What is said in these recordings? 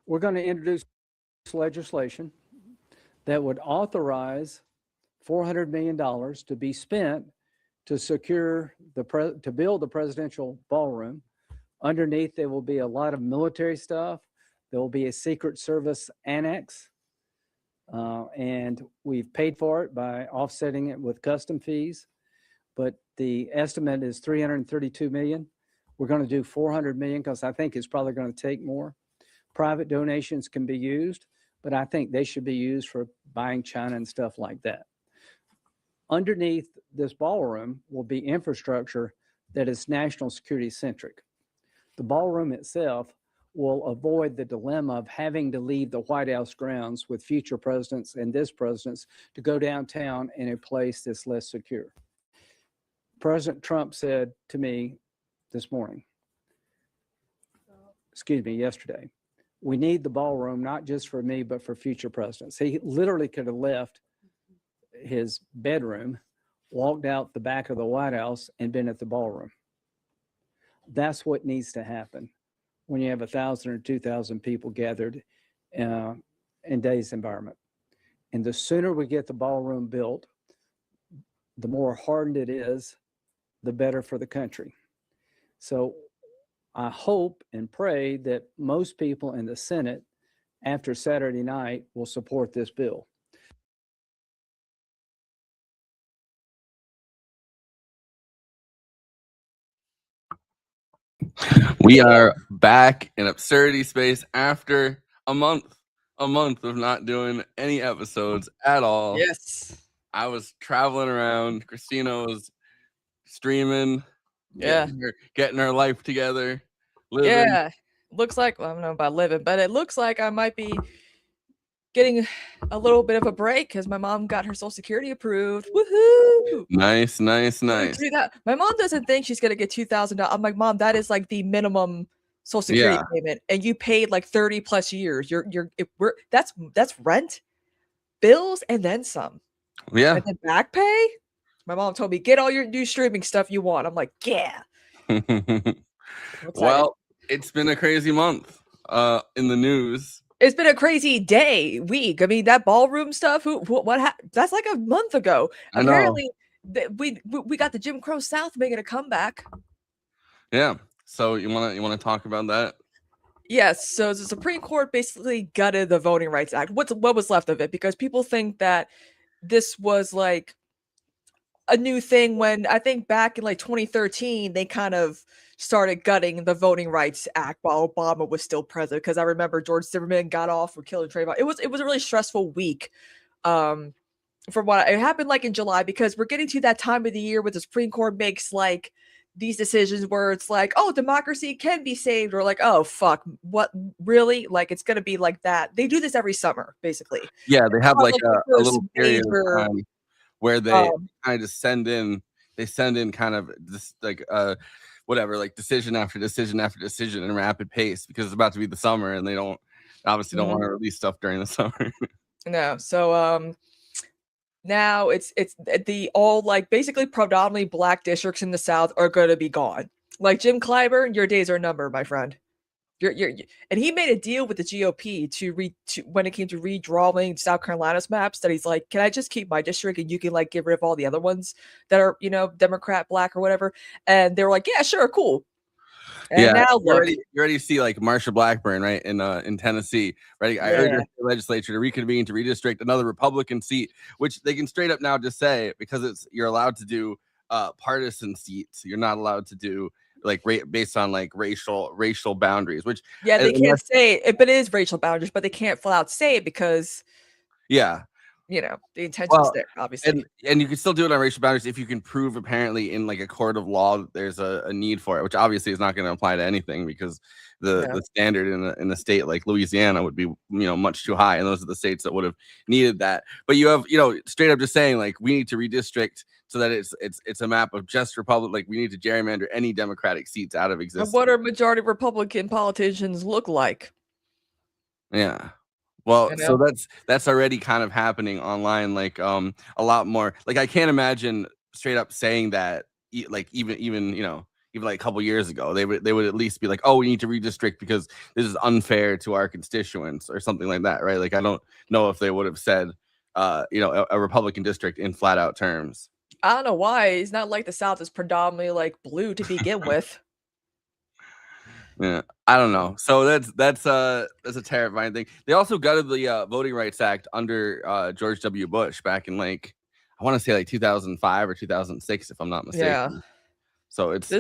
we're going to introduce legislation that would authorize $400 million to be spent to secure to build the presidential ballroom. Underneath, there will be a lot of military stuff. There will be a Secret Service annex. And we've paid for it by offsetting it with custom fees. But the estimate is $332 million. We're going to do $400 million because I think it's probably going to take more. Private donations can be used, but I think they should be used for buying China and stuff like that. Underneath this ballroom will be infrastructure that is national security centric. The ballroom itself will avoid the dilemma of having to leave the White House grounds with future presidents and this president's to go downtown in a place that's less secure. President Trump said to me yesterday, we need the ballroom, not just for me, but for future presidents. He literally could have left his bedroom, walked out the back of the White House, and been at the ballroom. That's what needs to happen when you have 1,000 or 2,000 people gathered in today's environment. And the sooner we get the ballroom built, the more hardened it is, the better for the country. So I hope and pray that most people in the Senate after Saturday night will support this bill. We are back in absurdity space after a month of not doing any episodes at all. Yes. I was traveling around. Christina was streaming, getting her life together, living. Yeah. Looks like, well, I don't know about living, but it looks like I might be getting a little bit of a break because my mom got her Social Security approved. Woohoo! Nice. My mom doesn't think she's gonna get $2,000. I'm like, Mom, that is like the minimum Social Security payment, and you paid like 30 plus years. That's rent, bills, and then some. Yeah. And then back pay. My mom told me, get all your new streaming stuff you want. I'm like, yeah. Well, it's been a crazy month in the news. It's been a crazy week. I mean, that ballroom stuff. What happened? That's like a month ago. Apparently, we got the Jim Crow South making a comeback. Yeah. So you want to talk about that? Yes. So the Supreme Court basically gutted the Voting Rights Act. What was left of it? Because people think that this was like a new thing when I think back in like 2013 they kind of started gutting the Voting Rights Act while Obama was still president, because I remember George Zimmerman got off for killing Trayvon. It was a really stressful week. From what it happened like in July, because we're getting to that time of the year where the Supreme Court makes like these decisions where it's like, oh, democracy can be saved, or like, oh fuck, what, really? Like it's gonna be like that. They do this every summer, basically. Yeah, they have like a little period of time where they kind of send in kind of this like whatever, like decision after decision after decision in rapid pace, because it's about to be the summer and they don't want to release stuff during the summer. No, so now it's the all like basically predominantly black districts in the South are going to be gone. Like Jim Clyburn, your days are numbered, my friend. And he made a deal with the GOP to when it came to redrawing South Carolina's maps, that he's like, can I just keep my district and you can like get rid of all the other ones that are, Democrat, black or whatever. And they were like, yeah, sure, cool. And yeah, now you already see like Marsha Blackburn, right, in Tennessee, right? I urge the legislature to reconvene to redistrict another Republican seat, which they can straight up now just say, because you're allowed to do partisan seats. You're not allowed to do like based on like racial boundaries, which they can't say it, but it is racial boundaries, but they can't flat out say it because the intention's there, obviously. And you can still do it on racial boundaries if you can prove apparently in like a court of law that there's a need for it, which obviously is not going to apply to anything, because the standard in a state like Louisiana would be much too high, and those are the states that would have needed that. But you have straight up just saying like, we need to redistrict so that it's a map of just Republican. Like, we need to gerrymander any Democratic seats out of existence. And what are majority Republican politicians look like? Yeah. Well, so that's already kind of happening online, like a lot more. Like, I can't imagine straight up saying that, like even even like a couple years ago. They would at least be like, oh, we need to redistrict because this is unfair to our constituents or something like that, right? Like I don't know if they would have said a Republican district in flat out terms. I don't know why. It's not like the South is predominantly like blue to begin with. Yeah, I don't know. So that's a terrifying thing. They also gutted the Voting Rights Act under George W. Bush back in like I want to say like 2005 or 2006, if I'm not mistaken. Yeah. So it's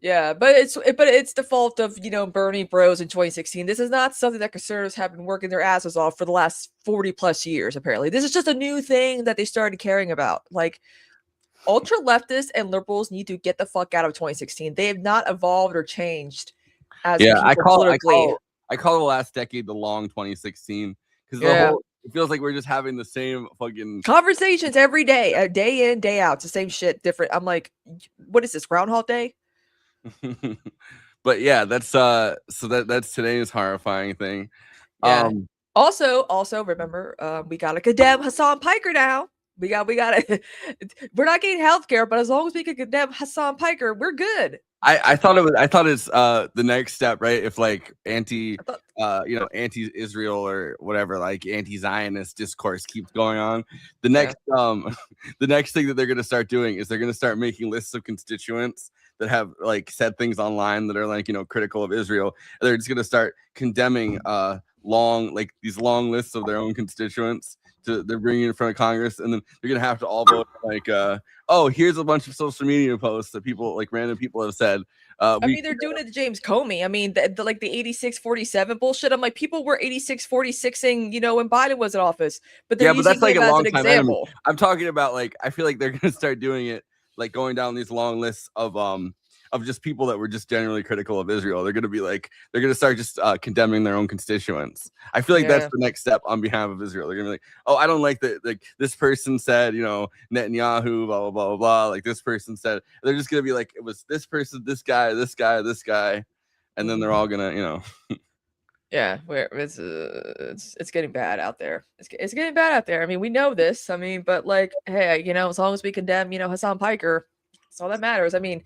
yeah, but it's the fault of Bernie Bros in 2016. This is not something that conservatives have been working their asses off for the last 40 plus years. Apparently, this is just a new thing that they started caring about. Like ultra leftists and liberals need to get the fuck out of 2016. They have not evolved or changed. I call the last decade the long 2016 because it feels like we're just having the same fucking conversations every day, day in, day out. It's the same shit, different. I'm like, what is this, Groundhog Day? But yeah, that's that's today's horrifying thing. Yeah. Also remember, we gotta condemn Hassan Piker now. We gotta we're not getting healthcare, but as long as we can condemn Hassan Piker, we're good. I thought it's the next step, right? If like anti-Israel or whatever, like anti-Zionist discourse keeps going on, the next the next thing that they're gonna start doing is they're gonna start making lists of constituents that have like said things online that are like critical of Israel. And they're just gonna start condemning these long lists of their own constituents. They're bringing it in front of Congress, and then they're gonna have to all vote like, oh, here's a bunch of social media posts that people like random people have said. I mean, they're doing it to James Comey. I mean, the 86-47 bullshit. I'm like, people were 86-46ing, when Biden was in office, but they're using that's like him a as long an time example. Enemy. I'm talking about like I feel like they're gonna start doing it, like going down these long lists of just people that were just generally critical of Israel. They're gonna start just condemning their own constituents. I feel like that's the next step on behalf of Israel. They're gonna be like, oh, I don't like that. Like this person said, Netanyahu, blah blah blah blah blah. Like this person said. They're just gonna be like, it was this person, this guy, this guy, this guy, and then they're all gonna, Yeah, where it's getting bad out there. It's getting bad out there. I mean, we know this. I mean, but like, hey, as long as we condemn, Hassan Piker, that's all that matters. I mean.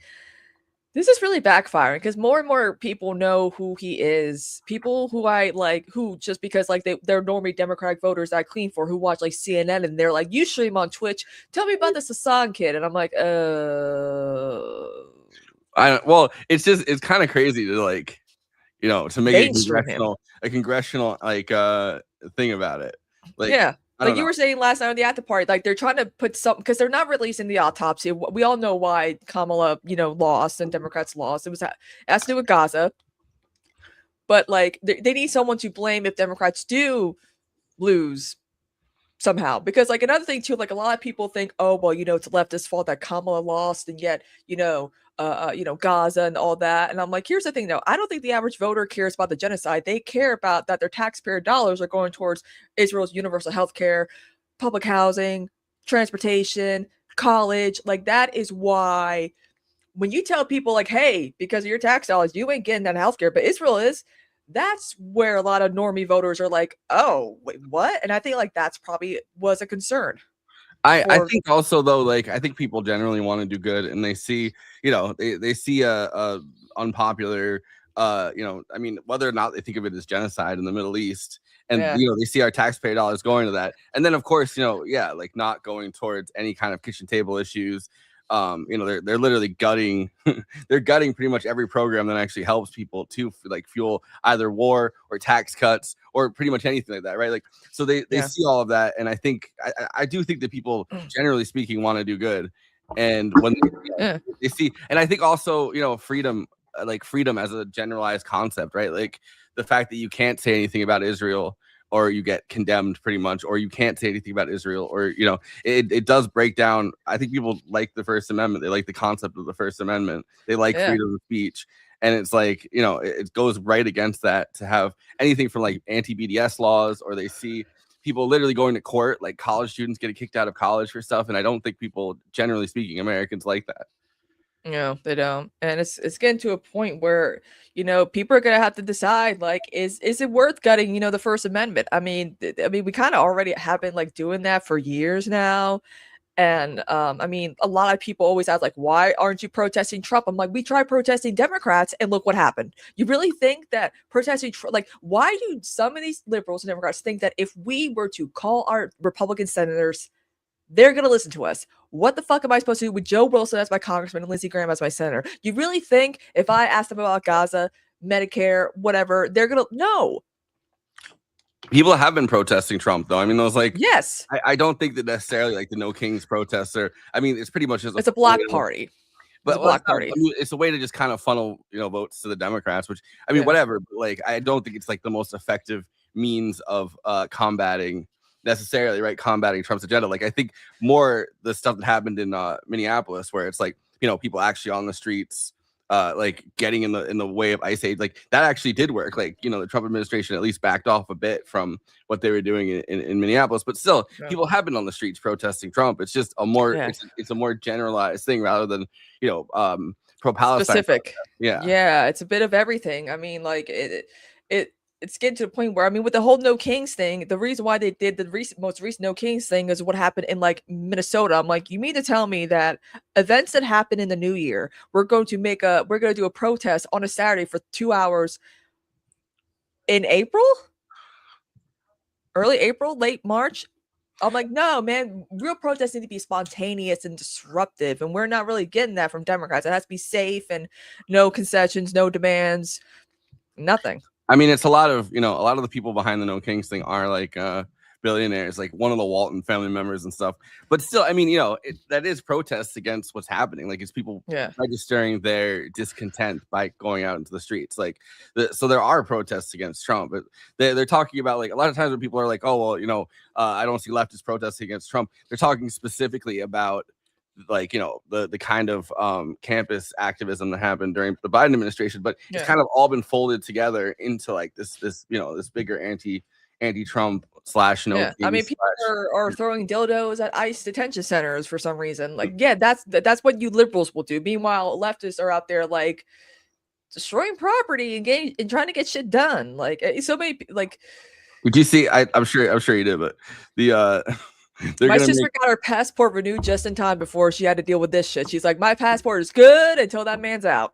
This is really backfiring because more and more people know who he is. People who I like, who just because like they're normally Democratic voters I clean for, who watch like CNN and they're like, you stream on Twitch. Tell me about this Hassan kid, and I'm like, it's kind of crazy to like, to make a congressional like thing about it. Like, yeah. Like you were saying last night on the after party, like they're trying to put something because they're not releasing the autopsy. We all know why Kamala, lost and Democrats lost. It has to do with Gaza. But like they need someone to blame if Democrats do lose somehow. Because like another thing too, like a lot of people think, oh well, it's leftist fault that Kamala lost, and yet Gaza and all that. And I'm like, here's the thing though. I don't think the average voter cares about the genocide. They care about that their taxpayer dollars are going towards Israel's universal health care, public housing, transportation, college. Like that is why when you tell people like, hey, because of your tax dollars, you ain't getting that health care, but Israel is, that's where a lot of normie voters are like, oh, wait, what? And I think like that's probably was a concern. I think also though, like I think people generally want to do good, and they see, they see a unpopular, I mean, whether or not they think of it as genocide in the Middle East, and they see our taxpayer dollars going to that, and then of course, like not going towards any kind of kitchen table issues. They're literally gutting they're gutting pretty much every program that actually helps people to like fuel either war or tax cuts or pretty much anything like that, right? Like so they see all of that, and I think I do think that people generally speaking want to do good, and when they see, and I think also freedom as a generalized concept, right? Like the fact that you can't say anything about Israel or you get condemned pretty much, or you can't say anything about Israel, or, it does break down. I think people like the First Amendment. They like the concept of the First Amendment. They like freedom of speech. And it's like, it goes right against that to have anything from like anti-BDS laws, or they see people literally going to court, like college students getting kicked out of college for stuff. And I don't think people, generally speaking, Americans like that. No, they don't. And it's getting to a point where, people are going to have to decide, like, is it worth gutting, the First Amendment? I mean, we kind of already have been like doing that for years now. And I mean, a lot of people always ask, like, why aren't you protesting Trump? I'm like, we tried protesting Democrats, and look what happened. You really think that protesting, like, why do some of these liberals and Democrats think that if we were to call our Republican senators, they're going to listen to us? What the fuck am I supposed to do with Joe Wilson as my congressman and Lindsey Graham as my senator? You really think if I ask them about Gaza, Medicare, whatever, they're going to, no. People have been protesting Trump, though. I mean, those like, yes, I don't think that necessarily like the No Kings protests are. I mean, it's pretty much just it's a block party. But it's a block party. I mean, it's a way to just kind of funnel, votes to the Democrats, which I mean, whatever. But like, I don't think it's like the most effective means of combating Trump's agenda. Like, I think more the stuff that happened in Minneapolis, where it's like, people actually on the streets. Like getting in the way of ICE aid, like that actually did work. Like, the Trump administration at least backed off a bit from what they were doing in Minneapolis, but still people have been on the streets protesting Trump. It's just a more it's a more generalized thing rather than pro-Palestine specific. Yeah, it's a bit of everything. I mean, like it's getting to the point where, I mean, with the whole No Kings thing, the reason why they did the most recent No Kings thing is what happened in like Minnesota. I'm like, you mean to tell me that events that happen in the new year, we're going to do a protest on a Saturday for 2 hours in April? Early April, late March? I'm like, no, man, real protests need to be spontaneous and disruptive. And we're not really getting that from Democrats. It has to be safe and no concessions, no demands, nothing. I mean, it's a lot of the people behind the No Kings thing are like billionaires, like one of the Walton family members and stuff. But still, I mean, that is protests against what's happening. Like, it's people registering their discontent by going out into the streets. Like, so there are protests against Trump. But they're talking about, like, a lot of times when people are like, oh, well, I don't see leftists protesting against Trump. They're talking specifically about, like, the kind of campus activism that happened during the Biden administration, but it's kind of all been folded together into like this bigger anti-Trump / no. I mean, people are throwing dildos at ICE detention centers for some reason. Like, that's what you liberals will do. Meanwhile, leftists are out there like destroying property and trying to get shit done. Like, so many like. Did you see? I'm sure you did, but the my sister got her passport renewed just in time before she had to deal with this shit. She's like, my passport is good until that man's out.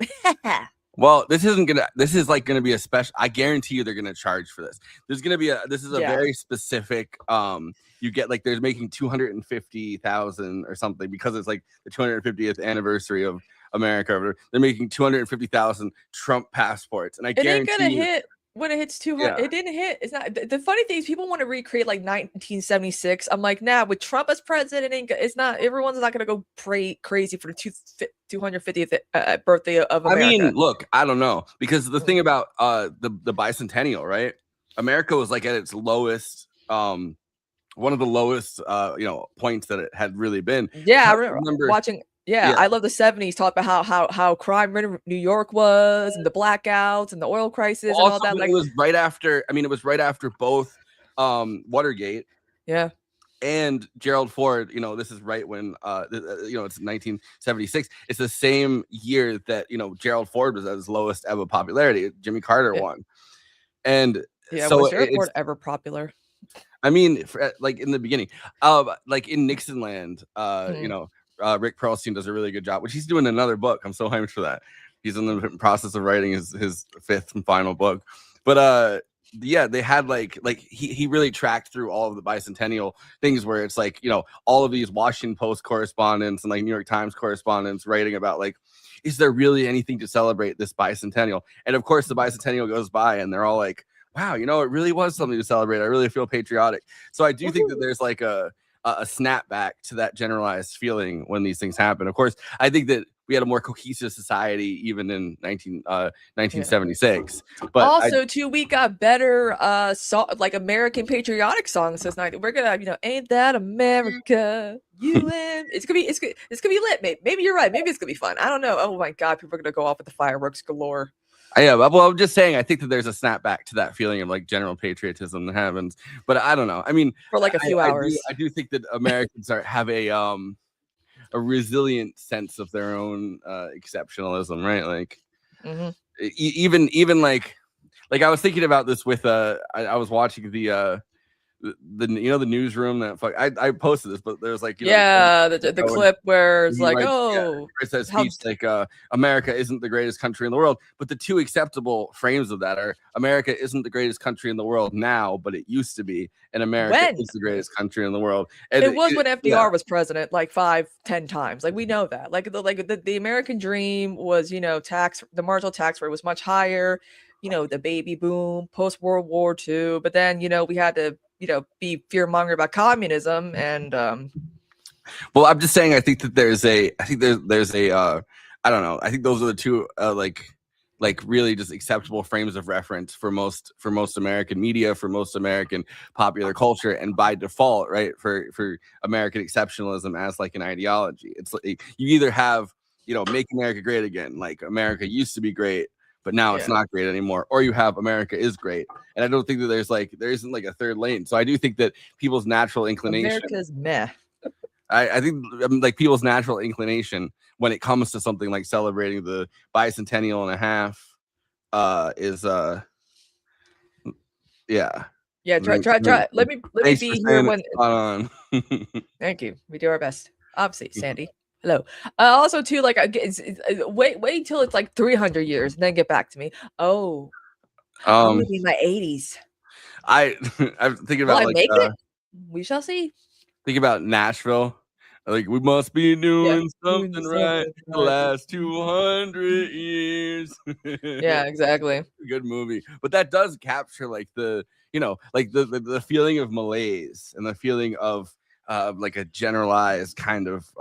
Well, this is like gonna be a special. I guarantee you they're gonna charge for this. There's gonna be this is a very specific. You get like they're making 250,000 or something because it's like the 250th anniversary of America. They're making 250,000 Trump passports, and I guarantee ain't gonna hit. When it hits 200, it didn't hit. It's not. The funny thing is, people want to recreate like 1976. I'm like, nah. With Trump as president, it's not. Everyone's not gonna go crazy for the 250th birthday of America. I mean, look, I don't know, because the thing about the bicentennial, right? America was like at its lowest, one of the lowest, points that it had really been. Yeah, I remember watching. Yeah, I love the 70s. Talk about how crime in New York was, and the blackouts, and the oil crisis, and all that. Like, it was right after. I mean, it was right after both Watergate. Yeah. And Gerald Ford. This is right when it's 1976. It's the same year that Gerald Ford was at his lowest ever popularity. Jimmy Carter won. And so was Gerald Ford ever popular? I mean, like in the beginning, like in Nixon land, Rick Perlstein does a really good job, which he's doing another book. I'm so hyped for that. He's in the process of writing his fifth and final book. But they had like he really tracked through all of the bicentennial things where it's like, all of these Washington Post correspondents and like New York Times correspondents writing about like, is there really anything to celebrate this bicentennial? And of course the bicentennial goes by and they're all like, wow, it really was something to celebrate. I really feel patriotic. So I do think that there's like a snapback to that generalized feeling when these things happen. Of course, I think that we had a more cohesive society even in 1976. But also, we got better like American patriotic songs this night. We're gonna, ain't that America? It's gonna be lit. Maybe you're right. Maybe it's gonna be fun. I don't know. Oh my god, people are gonna go off with the fireworks galore. Yeah, well, I'm just saying, I think that there's a snapback to that feeling of like general patriotism that happens, but I don't know. I mean, for like a few hours, I do think that Americans have a resilient sense of their own exceptionalism, right? Like, even like I was thinking about this with I was watching the the newsroom that I posted this, but there's like the clip where it's like, it says speech like America isn't the greatest country in the world, but the two acceptable frames of that are America isn't the greatest country in the world now, but it used to be, and America is the greatest country in the world. And it was when FDR was president, like 5-10 times. Like we know that. Like the American dream was, the marginal tax rate was much higher. The baby boom, post World War II, but then we had to be fear monger about communism and well, I'm just saying I think there's a I don't know, I think those are the two like really just acceptable frames of reference for most American media, for most American popular culture, and by default, right, for American exceptionalism as like an ideology. It's like you either have make America great again, like America used to be great but now it's not great anymore, or you have America is great. And I don't think that there isn't like a third lane. So I do think that people's natural inclination, America's meh. I think like people's natural inclination when it comes to something like celebrating the bicentennial and a half is try. Let me be here when on. Thank you. We do our best. Obviously, Sandee. Hello. Also, too, like, wait till it's like 300 years and then get back to me. Oh, I'm gonna be in my 80s. I'm thinking about make it? We shall see. Think about Nashville. Like, we must be doing something right the last 200 years. Yeah, exactly. Good movie, but that does capture like the like the feeling of malaise and the feeling of like a generalized kind of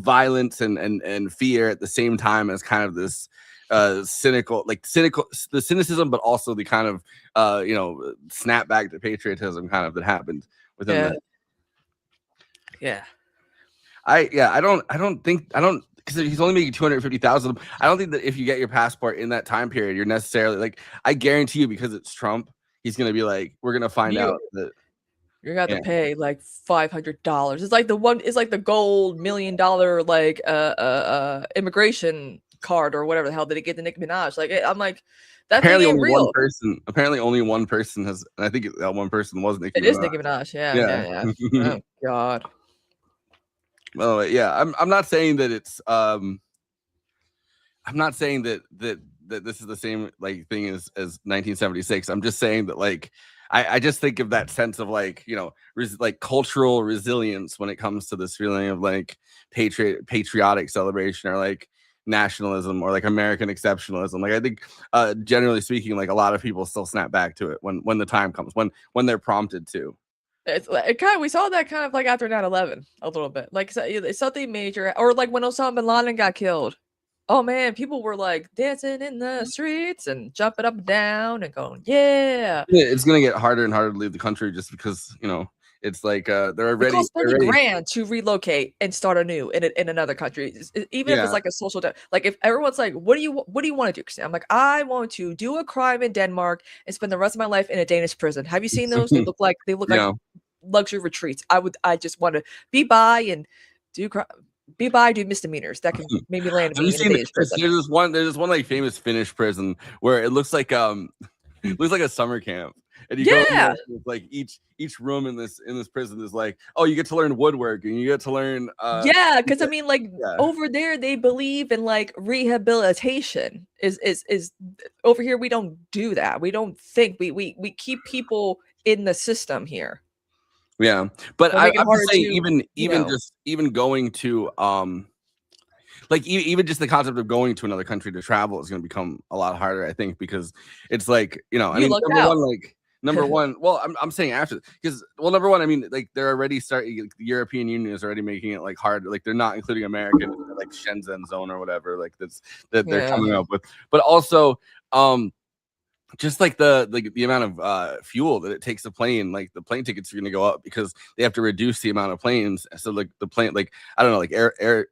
violence and fear at the same time as kind of this cynical the cynicism, but also the kind of snapback to patriotism kind of that happened within that. I don't think because he's only making 250,000. I don't think that if you get your passport in that time period, you're necessarily like, I guarantee you, because it's Trump, he's gonna be like, we're gonna find out that you're gonna have to pay like $500. It's like the gold $1 million like immigration card or whatever the hell did it get to Nicki Minaj. Like I'm like, that apparently ain't only real. Apparently only one person has, and I think that one person was Nicki Minaj. It is Nicki Minaj. Yeah. Oh God. Oh yeah, I'm not saying that it's I'm not saying that this is the same like thing as 1976. I'm just saying that like I just think of that sense of like like cultural resilience when it comes to this feeling of like patriotic celebration or like nationalism or like American exceptionalism. Like I think generally speaking, like a lot of people still snap back to it when the time comes, when they're prompted to. We saw that kind of like after 9/11 a little bit, like it's something major, or like when Osama bin Laden got killed. Oh man, people were like dancing in the streets and jumping up and down and going, yeah. It's gonna get harder and harder to leave the country just because it's like they're already. It costs $30,000 to relocate and start anew in another country, even if it's like a social like if everyone's like, what do you want to do? I'm like, I want to do a crime in Denmark and spend the rest of my life in a Danish prison. Have you seen those? They look like luxury retreats. I just want to be by and do misdemeanors that can maybe land me in a Danish prison. There's this one like famous Finnish prison where it looks like a summer camp. And you go in there, like each room in this prison is like, oh, you get to learn woodworking, you get to learn because I mean like over there they believe in like rehabilitation is over here we don't do that. We don't think we keep people in the system here. Yeah, but I'm just saying even going to like even just the concept of going to another country to travel is going to become a lot harder, I think, because it's like I mean number one, well, I'm saying after, because number one, I mean, like they're already starting. The European Union is already making it like hard. Like they're not including American like Shenzhen zone or whatever. Like that they're coming up with. But also, just like the amount of fuel that it takes to plane, like the plane tickets are going to go up because they have to reduce the amount of planes. So like the plane, like I don't know, like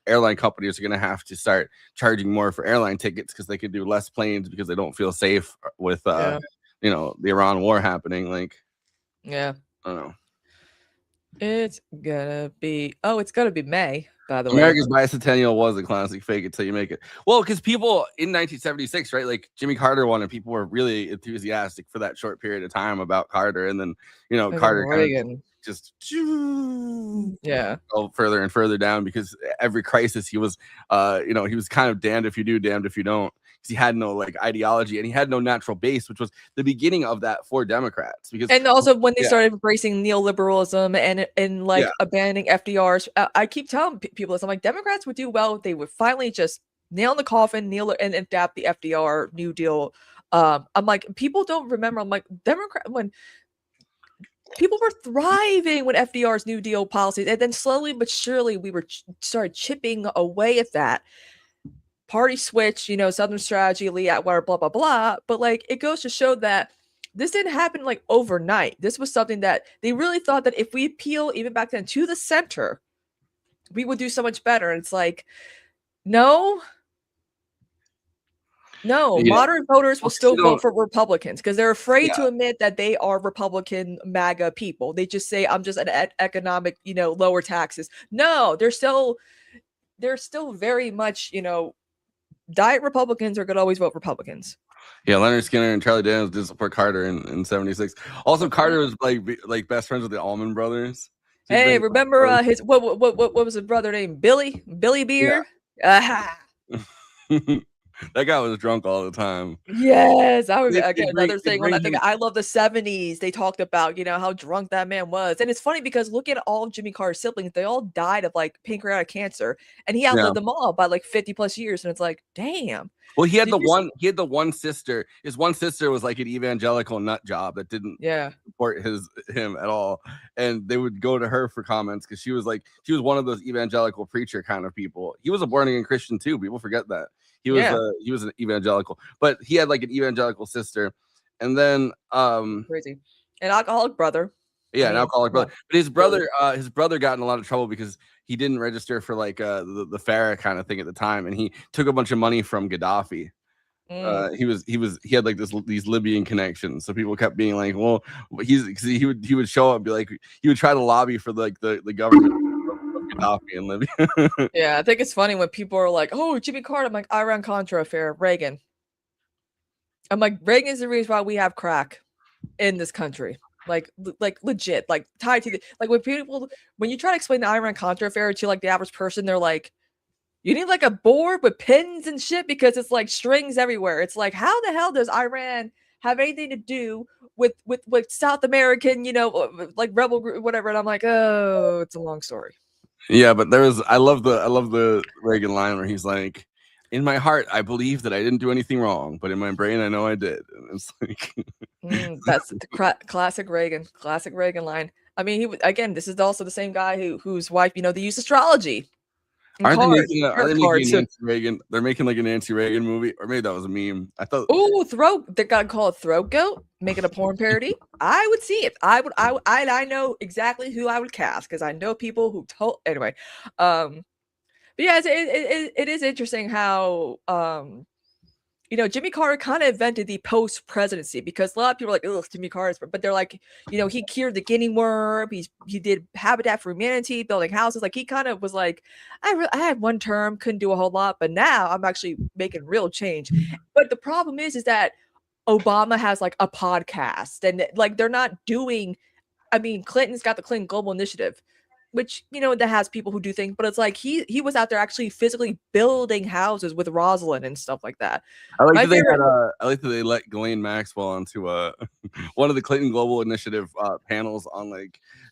airline companies are going to have to start charging more for airline tickets because they can do less planes because they don't feel safe with the Iran war happening. Like, I don't know. It's gonna be May. by the way. America's Bicentennial was a classic fake it till you make it. Well, because people in 1976, right? Like Jimmy Carter won, and people were really enthusiastic for that short period of time about Carter, and then Carter kind of just go further and further down because every crisis he was, he was kind of damned if you do, damned if you don't. He had no ideology and he had no natural base, which was the beginning of that for Democrats. And also when they started embracing neoliberalism and abandoning FDR's, I keep telling people this. I'm like, Democrats would do well. They would finally just nail in the coffin, and adapt the FDR New Deal. I'm like, people don't remember. I'm like, when people were thriving with FDR's New Deal policies, and then slowly but surely we started chipping away at that. Party switch, Southern strategy, Lee Atwater, blah, blah, blah. But it goes to show that this didn't happen overnight. This was something that they really thought that if we appeal even back then to the center, we would do so much better. And it's no, moderate voters will still vote for Republicans because they're afraid to admit that they are Republican MAGA people. They just say, I'm just an economic, lower taxes. No, they're still very much, diet Republicans are going to always vote Republicans. Yeah, Leonard Skinner and Charlie Daniels did support Carter in 76. Also, Carter was like best friends with the Allman Brothers. Hey, remember his what was his brother name? Billy Beer? Yeah. That guy was drunk all the time. Yes, I remember another thing on that thing. I love the 70s. They talked about, how drunk that man was. And it's funny because look at all of Jimmy Carter's siblings. They all died of pancreatic cancer. And he outlived them all by 50 plus years. And it's like, damn. Well, he had the one sister. His one sister was an evangelical nut job that didn't support him at all. And they would go to her for comments because she was one of those evangelical preacher kind of people. He was a born again Christian too. People forget that. He was an evangelical, but he had an evangelical sister, and then crazy, an alcoholic brother. Yeah, an alcoholic brother. But his brother got in a lot of trouble because he didn't register for the FARA kind of thing at the time, and he took a bunch of money from Gaddafi. He had these Libyan connections, so people kept being like, well, he would show up and be like, he would try to lobby for the government. Gaddafi in Libya. Yeah, I think it's funny when people are like, "Oh, Jimmy Carter." I'm like, Iran-Contra affair, Reagan. I'm like, Reagan is the reason why we have crack in this country, legit, tied to the when you try to explain the Iran-Contra affair to the average person, they're like, you need a board with pins and shit because it's strings everywhere. It's how the hell does Iran have anything to do with South American, rebel group, whatever? And I'm like, oh, it's a long story. Yeah, but I love the Reagan line where he's like, in my heart, I believe that I didn't do anything wrong, but in my brain, I know I did. And it's that's the classic Reagan line. I mean, this is also the same guy whose wife, they use astrology. Are they making Nancy Reagan? They're making a Nancy Reagan movie, or maybe that was a meme. I thought. They got called Throat Goat, making a porn parody. I would see it. I know exactly who I would cast because I know people who told. Anyway, but yeah, it is interesting how Jimmy Carter kind of invented the post-presidency because a lot of people are like, "Oh, Jimmy Carter's," but they're like, he cured the guinea worm. He did Habitat for Humanity, building houses. He kind of was like, I had one term, couldn't do a whole lot, but now I'm actually making real change. But the problem is that Obama has a podcast, and they're not doing. I mean, Clinton's got the Clinton Global Initiative, which that has people who do things, but it's he was out there actually physically building houses with Rosalind and stuff like that. I like that they let Ghislaine Maxwell onto one of the Clinton Global Initiative panels on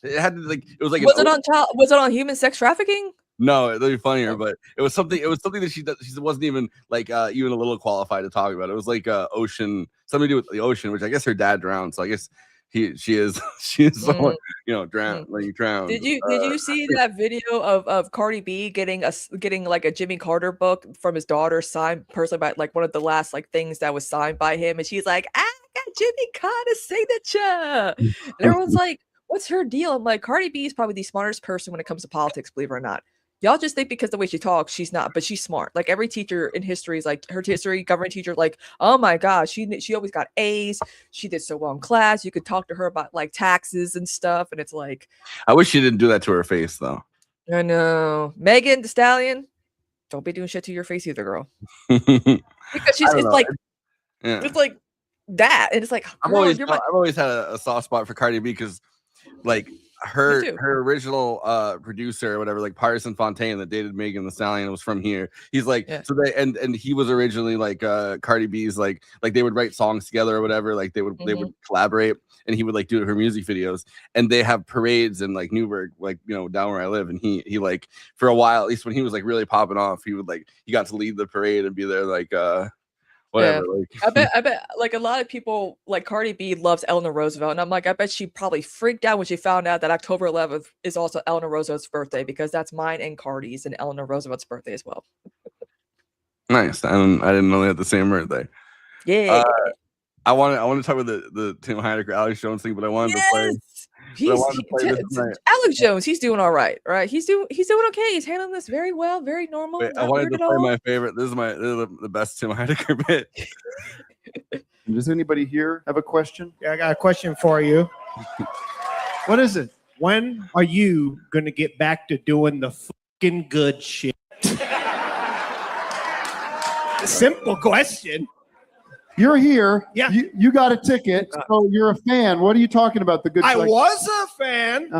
it had it was was it on human sex trafficking? No, it'll be funnier, but it was something that she wasn't even even a little qualified to talk about. It was ocean, something to do with the ocean, which I guess her dad drowned, so I guess she is someone drowned. Did you see that video of Cardi B getting a Jimmy Carter book from his daughter signed personally by one of the last things that was signed by him, and she's like, I got Jimmy Carter's signature, and everyone's like, what's her deal? I'm like, Cardi B is probably the smartest person when it comes to politics, believe it or not. Y'all just think because the way she talks, she's not, but she's smart. Every teacher in history is her history government teacher, oh my gosh, she always got A's. She did so well in class. You could talk to her about taxes and stuff, and it's I wish she didn't do that to her face though. I know. Megan Thee Stallion, don't be doing shit to your face either, girl. I Because don't it's know. like Yeah. it's like that, and it's like, I've girl, always you're my I've always had a soft spot for Cardi B because like her too. original producer or whatever, like Parson Fontaine that dated Megan Thee Stallion, was from here. He's like, Yeah. so they and he was originally like Cardi B's like they would write songs together or whatever, like they would collaborate, and he would like do her music videos, and they have parades in like Newburgh, like, you know, down where I live, and he like for a while, at least when he was like really popping off, he would like he got to lead the parade and be there like whatever. Yeah. Like I bet like a lot of people like Cardi B loves Eleanor Roosevelt, and I'm like, I bet she probably freaked out when she found out that October 11th is also Eleanor Roosevelt's birthday, because that's mine and Cardi's and Eleanor Roosevelt's birthday as well. nice. I didn't know they had the same birthday. Yeah. I want to talk about the Tim Heidecker Alex Jones thing, but I wanted to play. Alex Jones, he's doing all right, right? He's doing okay. He's handling this very well, very normal. Wait, I wanted to play my favorite. This is the best Tim Heidecker bit. Does anybody here have a question? Yeah, I got a question for you. What is it? When are you gonna get back to doing the fucking good shit? Simple question. You're here. Yeah. You got a ticket, so you're a fan. What are you talking about? The good. I was a fan.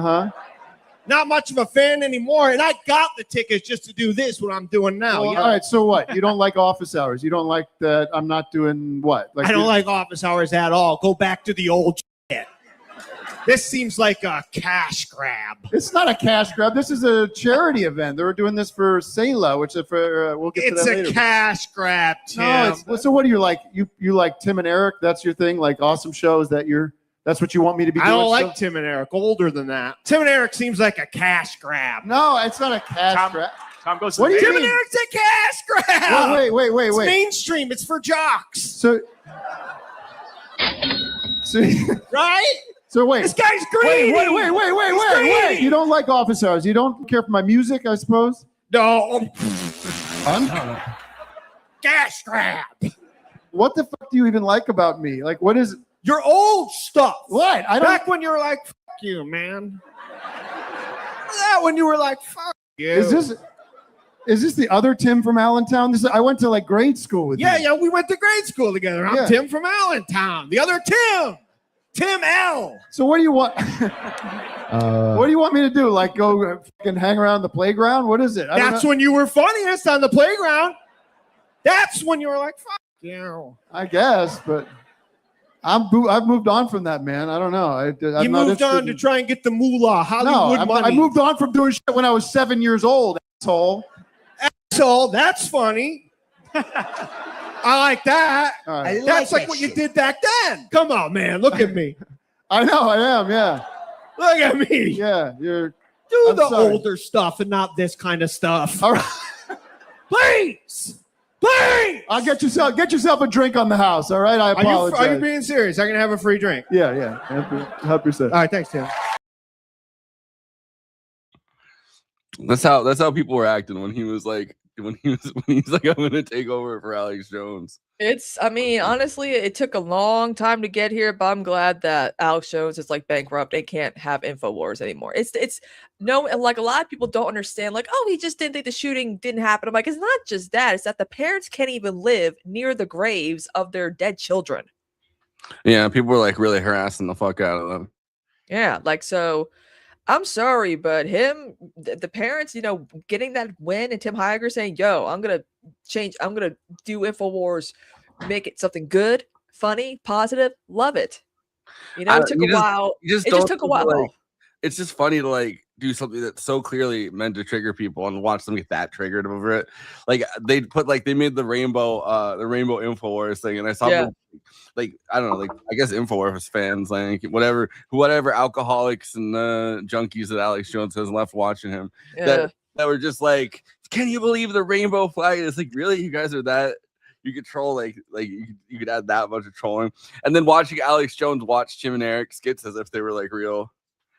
Not much of a fan anymore, and I got the tickets just to do this, what I'm doing now. Well, all right. So what? You don't like office hours? You don't like that? I'm not doing what? Like I don't like office hours at all. Go back to the old shit. This seems like a cash grab. It's not a cash grab. This is a charity event. They were doing this for Selah, which is for we'll get to that later. It's a cash grab, Tim. No, so what do you like? You like Tim and Eric? That's your thing? Like awesome shows that that's what you want me to be doing? I don't like Tim and Eric. Older than that. Tim and Eric seems like a cash grab. No, it's not a cash grab. Tom goes. What do you Tim mean? and Eric's a cash grab. Wait. It's mainstream. It's for jocks. So right? So wait. This guy's greedy. Wait. You don't like office hours. You don't care for my music, I suppose? No. Cash grab. What the fuck do you even like about me? Like, what is your old stuff? What? I don't. Back when you were like, "Fuck you, man." That when you were like, "Fuck you." Is this the other Tim from Allentown? I went to like grade school with you. Yeah, we went to grade school together. I'm Tim from Allentown. The other Tim L. So what do you want? What do you want me to do? Like go fucking hang around the playground? What is it? That's when you were funniest on the playground. That's when you were like, "Fuck you." I guess, but I've moved on from that, man. I don't know. You moved on to try and get the moolah, Hollywood money. I moved on from doing shit when I was 7 years old, asshole. Asshole, that's funny. I like that. Right. That's like what you did back then. Come on, man. Look at me. I know, I am, yeah. Look at me. Yeah, I'm sorry. Older stuff and not this kind of stuff. All right. Please. I'll get yourself a drink on the house, all right? I apologize. Are you being serious? I'm going to have a free drink. Yeah. Help yourself. All right, thanks, Tim. That's how people were acting when he was like I'm gonna take over for Alex Jones. I mean, honestly, it took a long time to get here, but I'm glad that Alex Jones is like bankrupt. They can't have InfoWars anymore. It's no, and like a lot of people don't understand, like, oh, he just didn't think the shooting didn't happen. I'm like, it's not just that, it's that the parents can't even live near the graves of their dead children. Yeah, people were like really harassing the fuck out of them. Yeah, like, so I'm sorry, but the parents, getting that win, and Tim Heidecker saying, yo, I'm going to do InfoWars, make it something good, funny, positive, love it. It took a while. It just took a while. Like, it's just funny to like do something that's so clearly meant to trigger people and watch them get that triggered over it. Like they made the rainbow InfoWars thing, and I saw them, like, I don't know, like I guess InfoWars fans, like whatever alcoholics and junkies that Alex Jones has left watching him, that were just like, can you believe the rainbow flag? It's like, really, you guys are that. You could troll like you could add that much of trolling, and then watching Alex Jones watch Tim and Eric skits as if they were like real,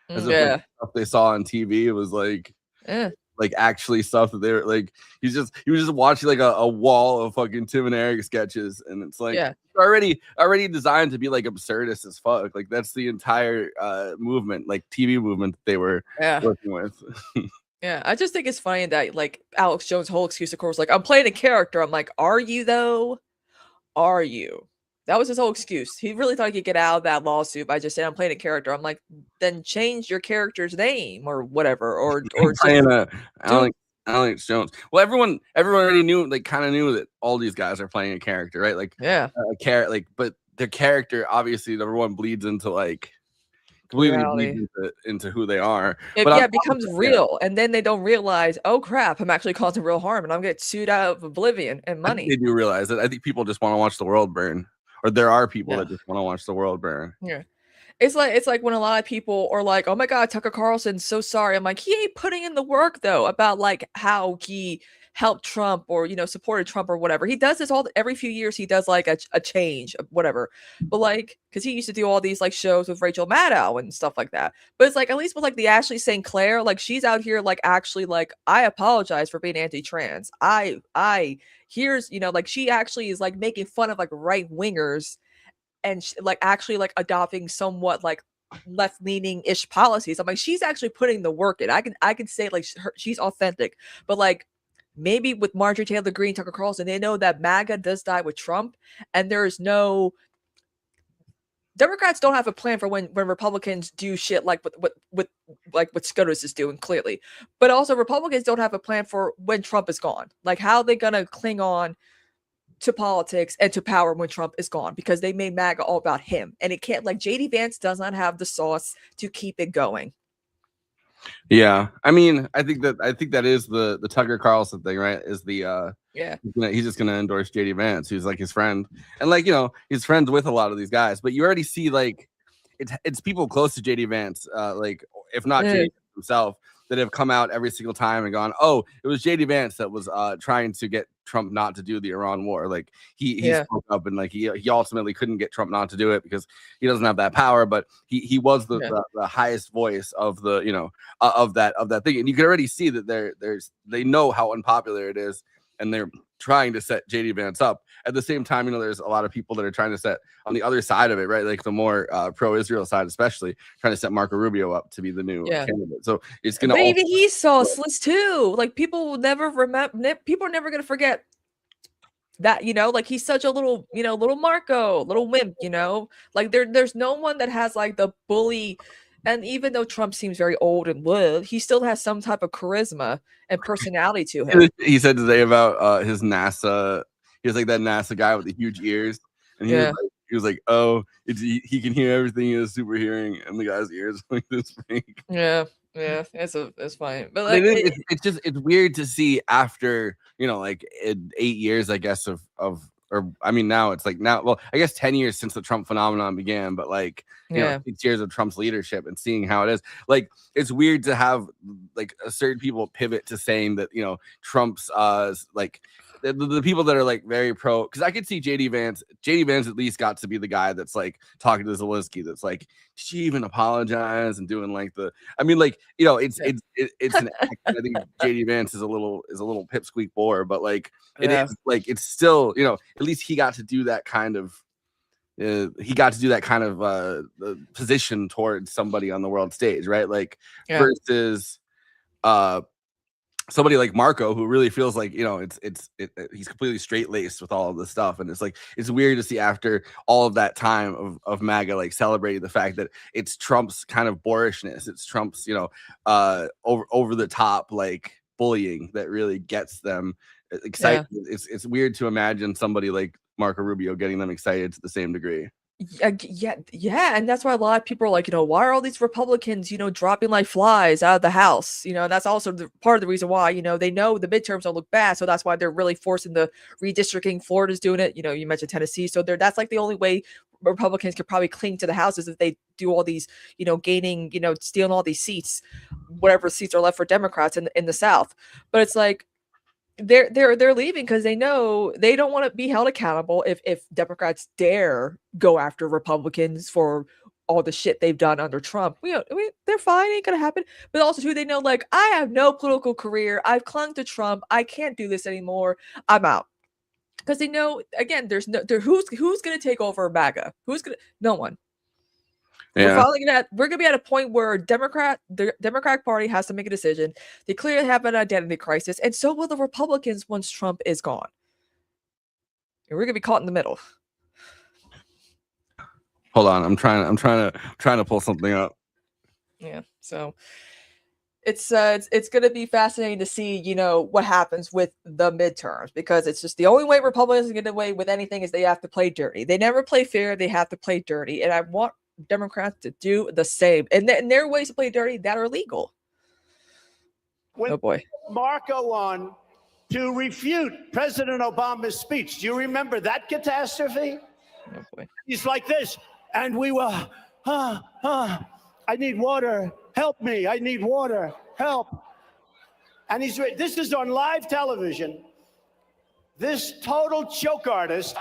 as if like, stuff they saw on TV. It was like actually stuff that they were like. He was just watching like a wall of fucking Tim and Eric sketches, and it's like already designed to be like absurdist as fuck. Like that's the entire movement, like TV movement that they were working with. Yeah, I just think it's funny that like Alex Jones' whole excuse, of course, like I'm playing a character. I'm like, are you though? Are you? That was his whole excuse. He really thought he could get out of that lawsuit by just saying I'm playing a character. I'm like, then change your character's name or whatever, or just playing do Alex Jones. Well, everyone already knew, like, kind of knew that all these guys are playing a character, right? Like, yeah, but their character obviously number one bleeds into like completely bleeds reality. into who they are. It, But yeah, it becomes real, and then they don't realize, oh crap, I'm actually causing real harm, and I'm getting sued out of oblivion and I think money. they do realize that. I think people just want to watch the world burn, or there are people Yeah. that just want to watch the world burn. Yeah. It's like when a lot of people are like, "Oh my God, Tucker Carlson's so sorry." I'm like, he ain't putting in the work though about like how he helped Trump or supported Trump or whatever. He does this every few years. He does like a change, whatever. But like, because he used to do all these like shows with Rachel Maddow and stuff like that. But it's like at least with like the Ashley St. Clair, like she's out here like actually like I apologize for being anti-trans. I here's like she actually is like making fun of like right wingers and like actually like adopting somewhat like left-leaning ish policies. I'm like, she's actually putting the work in. I can say like she's authentic, but like maybe with Marjorie Taylor Greene, Tucker Carlson, they know that MAGA does die with Trump, and there is no Democrats don't have a plan for when Republicans do shit like with like what SCOTUS is doing clearly, but also Republicans don't have a plan for when Trump is gone. Like how are they gonna cling on to politics and to power when Trump is gone, because they made MAGA all about him, and it can't, like JD Vance does not have the sauce to keep it going. Yeah, I mean, I think that is the Tucker Carlson thing, right? Is the Yeah, he's just gonna endorse JD Vance, who's like his friend, and like he's friends with a lot of these guys, but you already see like it's people close to JD Vance, like if not JD himself, that have come out every single time and gone, oh, it was JD Vance that was trying to get Trump not to do the Iran war. Like he spoke up, and like he ultimately couldn't get Trump not to do it because he doesn't have that power, but he was the highest voice of the of that thing, and you can already see that they know how unpopular it is, and they're trying to set JD Vance up. At the same time, there's a lot of people that are trying to set on the other side of it, right? Like the more pro-Israel side, especially trying to set Marco Rubio up to be the new candidate. So it's gonna. But even he's sauceless too. Like people will never remember. People are never gonna forget that. Like he's such a little, little Marco, little wimp. Like there's no one that has like the bully. And even though Trump seems very old and wood, he still has some type of charisma and personality to him. He said today about his NASA. He was like that NASA guy with the huge ears, and he was like, oh, he can hear everything. He has super hearing, and the guy's ears like this big. Yeah, it's fine, but like it's weird to see after like 8 years, I guess or I mean now it's like well I guess 10 years since the Trump phenomenon began, but like 6 years of Trump's leadership and seeing how it is, like it's weird to have like certain people pivot to saying that Trump's like the people that are like very pro, because I could see JD Vance at least got to be the guy that's like talking to Zelensky, that's like, did she even apologize, and doing like I mean like it's an act. I think JD Vance is a little pipsqueak bore, but like it is like it's still at least he got to do that kind of position towards somebody on the world stage, right? Like versus somebody like Marco, who really feels like he's completely straight laced with all of this stuff, and it's like it's weird to see after all of that time of MAGA like celebrating the fact that it's Trump's kind of boorishness, it's Trump's over the top like bullying that really gets them excited. It's weird to imagine somebody like Marco Rubio getting them excited to the same degree. Yeah, and that's why a lot of people are like, why are all these Republicans, dropping like flies out of the House? And that's also part of the reason why, they know the midterms don't look bad, so that's why they're really forcing the redistricting. Florida's doing it. You mentioned Tennessee, so that's like the only way Republicans could probably cling to the House is if they do all these, gaining, stealing all these seats, whatever seats are left for Democrats in the South. But it's like they're leaving because they know they don't want to be held accountable if Democrats dare go after Republicans for all the shit they've done under Trump. They're fine, ain't gonna happen. But also too, they know like I have no political career. I've clung to Trump. I can't do this anymore. I'm out. Because they know again, who's gonna take over MAGA? No one. Yeah. We're gonna be at a point where the Democratic Party has to make a decision. They clearly have an identity crisis, and so will the Republicans once Trump is gone. And we're gonna be caught in the middle. Hold on, I'm trying to pull something up. Yeah, so it's gonna be fascinating to see, what happens with the midterms, because it's just the only way Republicans get away with anything is they have to play dirty. They never play fair; they have to play dirty, and I want Democrats to do the same. And there are ways to play dirty that are legal. Oh boy. Marco on to refute President Obama's speech. Do you remember that catastrophe? Oh boy. He's like this, and we will, I need water. Help me. I need water. Help. And this is on live television. This total joke artist.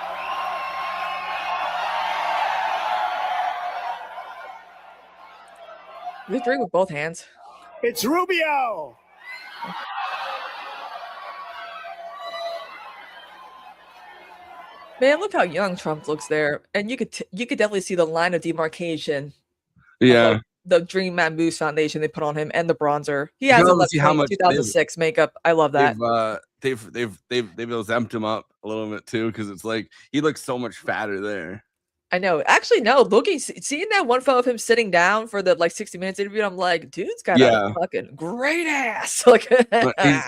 You drink with both hands. It's Rubio. Man, look how young Trump looks there, and you could definitely see the line of demarcation. Yeah. Of, like, the Dream Man Boost Foundation they put on him and the bronzer. He has a 2006 makeup. I love that. They've amped him up a little bit too, because it's like he looks so much fatter there. I know. Actually, no. Seeing that one photo of him sitting down for the 60 minutes interview, I'm like, dude's got a fucking great ass. Like,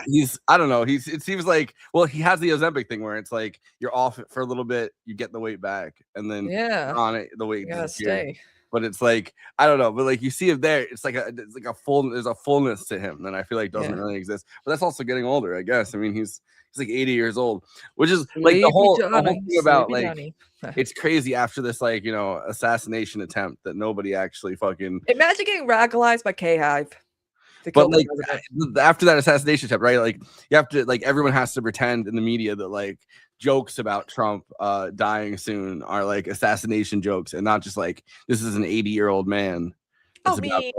he's I don't know. It seems like, well, he has the Ozempic thing where it's like you're off it for a little bit, you get the weight back, and then you're on it, the weight gotta stay. But it's like, I don't know, but like you see him there, it's like a full, there's a fullness to him that I feel like doesn't really exist. But that's also getting older, I guess. I mean, he's like 80 years old, which is like the whole thing about like it's crazy after this assassination attempt that nobody actually fucking imagine getting radicalized by K-Hive. But like after that assassination attempt, right? Like you have to everyone has to pretend in the media that like jokes about Trump dying soon are like assassination jokes and not just like this is an 80-year-old man. I mean,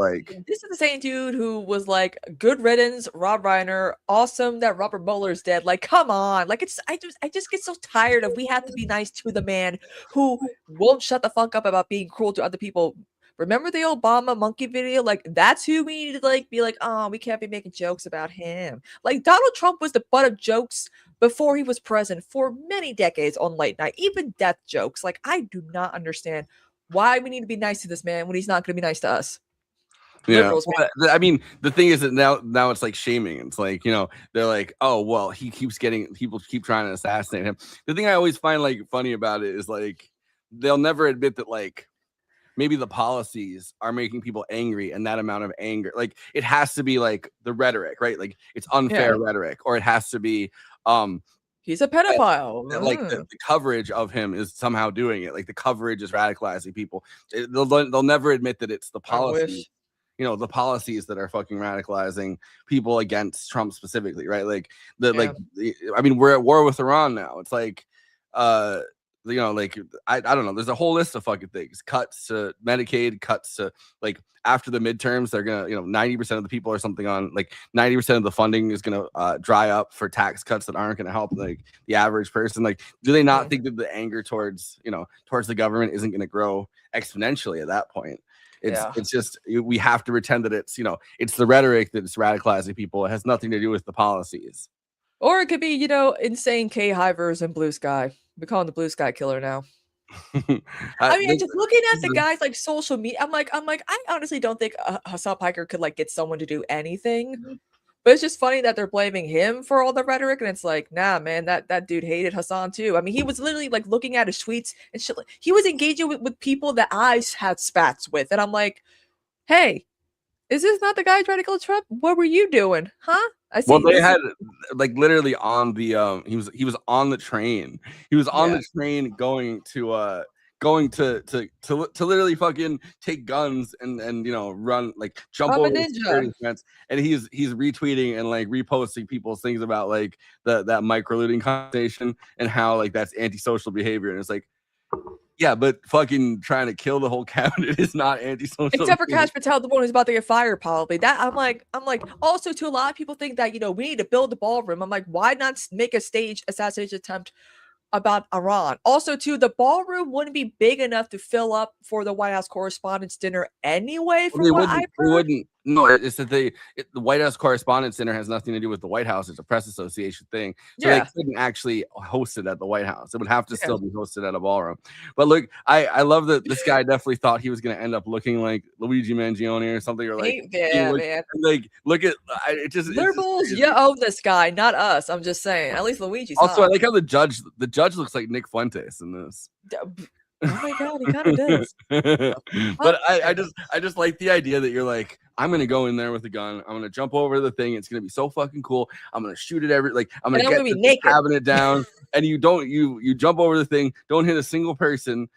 this is the same dude who was like, good riddance, Rob Reiner, awesome that Robert Mueller's dead. Like, come on. Like, I just get so tired of we have to be nice to the man who won't shut the fuck up about being cruel to other people. Remember the Obama monkey video? Like, that's who we need to be like, oh, we can't be making jokes about him. Like, Donald Trump was the butt of jokes before he was president for many decades on late night, even death jokes. Like, I do not understand why we need to be nice to this man when he's not going to be nice to us. Yeah, I mean, the thing is that now it's like shaming. It's like, they're like, oh, well, people keep trying to assassinate him. The thing I always find like funny about it is like they'll never admit that like maybe the policies are making people angry, and that amount of anger, like it has to be like the rhetoric, right? Like it's unfair rhetoric, or it has to be he's a pedophile. Like the coverage of him is somehow doing it. Like the coverage is radicalizing people. They'll never admit that it's the policy. The policies that are fucking radicalizing people against Trump specifically, right? Like I mean, we're at war with Iran now. It's like, I don't know. There's a whole list of fucking things. Cuts to Medicaid, cuts to like after the midterms, they're gonna, 90% of the people or something on like 90% of the funding is gonna dry up for tax cuts that aren't gonna help like the average person. Like, do they not think that the anger towards the government isn't gonna grow exponentially at that point? It's just we have to pretend that it's it's the rhetoric that's radicalizing people. It has nothing to do with the policies. Or it could be insane K-Hivers and Blue Sky. We call him the Blue Sky Killer now. I mean, just looking at the guys like social media, I'm like, I honestly don't think Hassan Piker could like get someone to do anything. But it's just funny that they're blaming him for all the rhetoric, and it's like, nah, man, that dude hated Hassan too. I mean, he was literally like looking at his tweets and shit. He was engaging with people that I had spats with, and I'm like, hey, is this not the guy trying to kill Trump? What were you doing, huh? I see. Well, they had like literally on the he was on the train. He was on the train going to literally fucking take guns and run like jump over the security fence, and he's retweeting and like reposting people's things about like that micro looting conversation and how like that's antisocial behavior, and it's like, yeah, but fucking trying to kill the whole cabinet is not antisocial. Except for Kash Patel, the one who's about to get fired, probably. That I'm like. Also, to a lot of people think that we need to build the ballroom. I'm like, why not make a staged assassination attempt about Iran. Also, too, the ballroom wouldn't be big enough to fill up for the White House Correspondents' Dinner anyway, from what I've heard. They wouldn't. No, it's that the White House Correspondents' Dinner has nothing to do with the White House. It's a press association thing. So they couldn't actually host it at the White House. It would have to still be hosted at a ballroom. But look, I love that this guy definitely thought he was going to end up looking like Luigi Mangione or something, or like, man. Like, look at it. Just Liberals, you own this guy, not us. I'm just saying. At least Luigi's. Also, I like how the judge looks like Nick Fuentes in this. Oh my god, he kind of does. But I just like the idea that you're like, I'm gonna go in there with a gun. I'm gonna jump over the thing. It's gonna be so fucking cool. I'm gonna shoot it I'm gonna get be naked, having it down. And you jump over the thing. Don't hit a single person.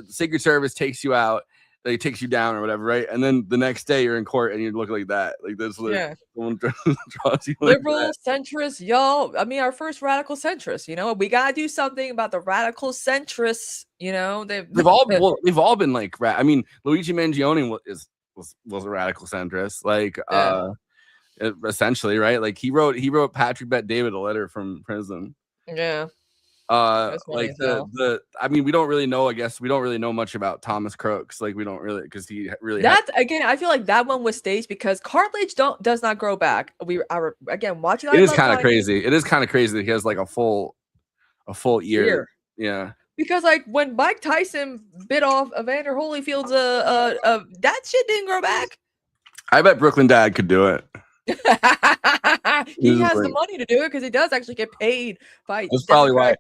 Secret Service takes you out. They takes you down or whatever, right? And then the next day you're in court and you look like that. Like this. Someone draws you like liberal that. centrists, y'all. I mean, our first radical centrists. You know, we gotta do something about the radical centrists. You know, we've all been like, I mean, Luigi Mangione was a radical centrist, like essentially, right? Like he wrote Patrick Bet David a letter from prison. Yeah. Like I mean, we don't really know. I guess we don't really know much about Thomas Crooks. Like we don't really, because he really. Again, I feel like that one was staged because cartilage does not grow back. We are again watching. It is kind of crazy. It is kind of crazy that he has like a full ear. Yeah. Because like when Mike Tyson bit off Evander Holyfield's that shit didn't grow back. I bet Brooklyn Dad could do it. He has the money to do it because he does actually get paid by. That's probably why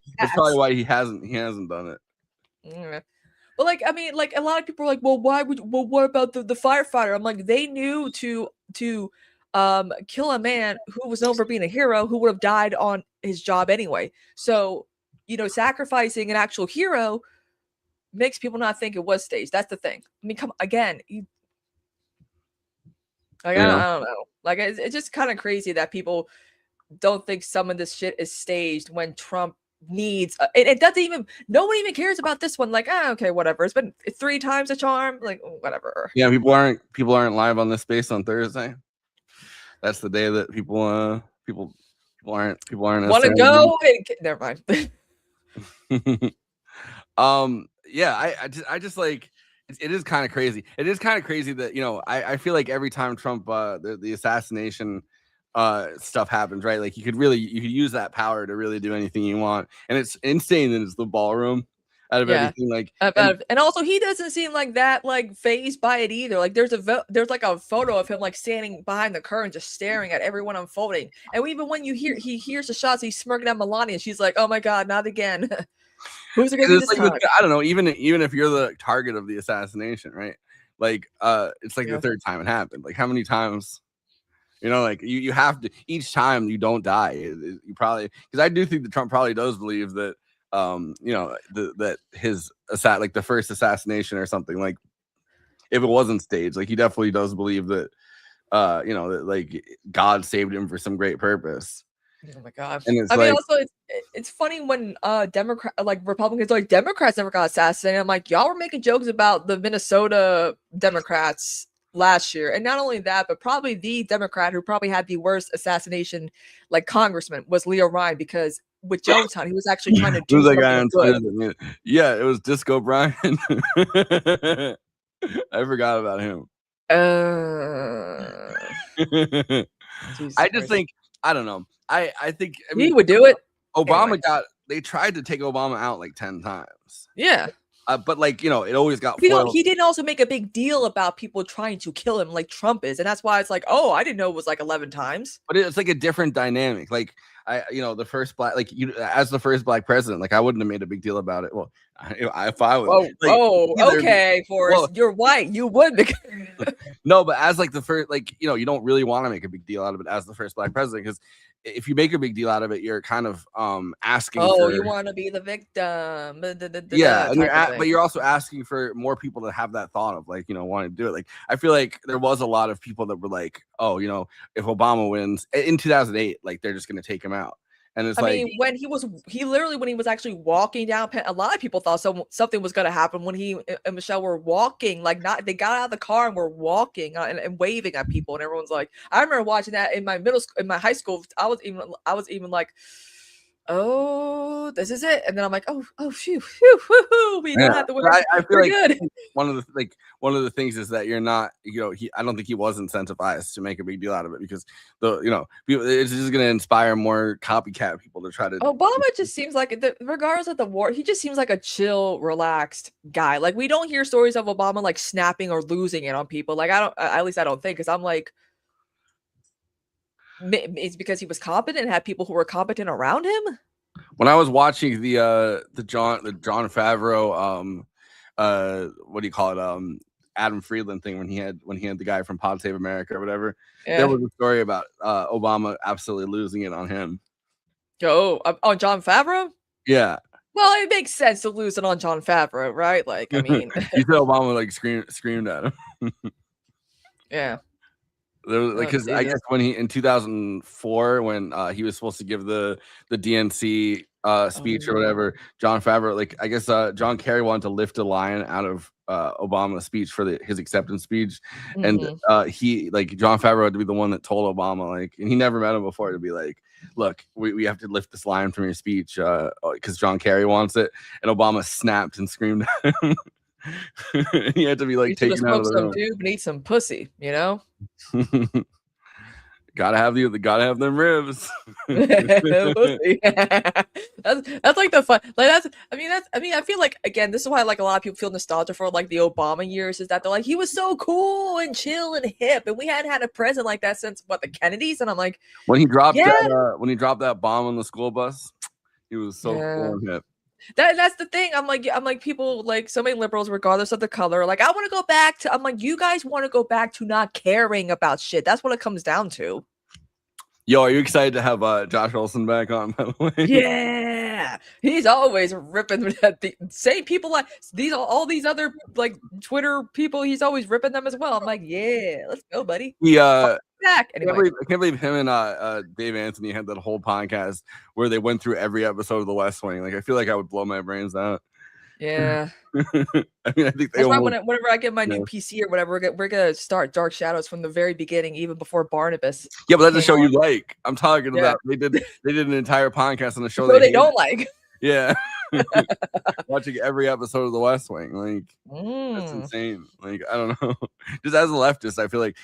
he hasn't done it. Yeah. But like, I mean, like a lot of people are like, well, what about the firefighter? I'm like, they knew to kill a man who was known for being a hero who would have died on his job anyway. So, you know, sacrificing an actual hero makes people not think it was staged. That's the thing. I mean, come again. I don't know. Like, it's just kind of crazy that people don't think some of this shit is staged when Trump needs. It doesn't even. No one even cares about this one. Like, okay, whatever. It's been 3 times a charm. Like, whatever. Yeah, people aren't live on this space on Thursday. That's the day that people aren't want to go. Never mind. Yeah, I just like. It is kind of crazy. It is kind of crazy that, you know, I feel like every time Trump the assassination stuff happens, right? Like you could use that power to really do anything you want, and it's insane that it's the ballroom out of everything. Like, and also he doesn't seem like that like fazed by it either. Like there's like a photo of him like standing behind the curtain just staring at everyone unfolding, and even when he hears the shots, he's smirking at Melania. She's like, oh my god, not again. Who's it gonna be this time? I don't know. Even if you're the target of the assassination, right? Like, it's like the 3rd time it happened. Like, how many times? You know, like you have to. Each time you don't die, you probably, because I do think that Trump probably does believe that, you know, that his like the first assassination or something, like if it wasn't staged, like he definitely does believe that, you know, that like God saved him for some great purpose. Oh my god! And I mean, also it's funny when Republicans like Democrats never got assassinated. I'm like, y'all were making jokes about the Minnesota Democrats last year, and not only that, but probably the Democrat who probably had the worst assassination, like congressman, was Leo Ryan, because with Jonestown, he was actually trying to do something good. Yeah, it was Disco Brian. I forgot about him. I just think, I don't know. I think he would do it. Obama they tried to take Obama out like 10 times. Yeah. But like, you know, it always got foiled. He didn't also make a big deal about people trying to kill him like Trump is. And that's why it's like, oh, I didn't know it was like 11 times. But it's like a different dynamic. Like, you know, the first black, like you as the first black president, like I wouldn't have made a big deal about it. Well, if I was. Okay, Forrest, you're white. You would. No, but as like the first, like, you know, you don't really want to make a big deal out of it as the first black president, because if you make a big deal out of it, you're kind of asking. Oh, you want to be the victim. Yeah, and but you're also asking for more people to have that thought of, like, you know, wanting to do it. Like, I feel like there was a lot of people that were like, oh, you know, if Obama wins in 2008, like they're just going to take him out. And it's mean, when he was actually walking down, a lot of people thought something was going to happen when he and Michelle were walking, like they got out of the car and were walking and waving at people, and everyone's like, I remember watching that in my middle school, in my high school. I was even like, oh, this is it. And then I'm like, oh, phew, we don't have to worry. I feel We're like good. one of the things is that you're not, I don't think he was incentivized to make a big deal out of it because it's just going to inspire more copycat people to try to. Obama just seems like, regardless of the war, he just seems like a chill, relaxed guy. Like, we don't hear stories of Obama like snapping or losing it on people. Like, at least I don't think, because I'm like, it's because he was competent and had people who were competent around him. When I was watching the John Favreau what do you call it, Adam Friedland thing when he had the guy from Pod Save America or whatever, there was a story about Obama absolutely losing it on him. On John Favreau? Yeah. Well, it makes sense to lose it on John Favreau, right? Like, I mean, you said Obama like screamed at him. Yeah. Because I guess when in 2004 when he was supposed to give the DNC speech or whatever, John Favreau, like I guess John Kerry wanted to lift a line out of Obama's speech for his acceptance speech, and he John Favreau had to be the one that told Obama, and he never met him before, to be like, look, we have to lift this line from your speech because John Kerry wants it, and Obama snapped and screamed at him. He had to be taken out of the room. Dude, need some pussy, gotta have them ribs. That's like the fun. I feel like, again, this is why a lot of people feel nostalgia for the Obama years, is that they're like, he was so cool and chill and hip, and we hadn't had a president like that since the Kennedys. And I'm like, when he dropped that bomb on the school bus, he was so cool and hip. That's the thing. I'm like people, so many liberals, regardless of the color, I want to go back to. I'm like, you guys want to go back to not caring about shit. That's what it comes down to. Yo, are you excited to have Josh Olson back on, by the way? Yeah, he's always ripping at the same people, all these other Twitter people. He's always ripping them as well. I'm like, yeah, let's go, buddy. Back. Anyway. I can't believe him and Dave Anthony had that whole podcast where they went through every episode of The West Wing. I feel like I would blow my brains out. Yeah. I think that's why whenever I get my new PC or whatever, we're gonna start Dark Shadows from the very beginning, even before Barnabas. Yeah, but that's a show you like. I'm talking about they did an entire podcast on the show they don't like. Yeah. Watching every episode of The West Wing, that's insane. I don't know. Just as a leftist, I feel like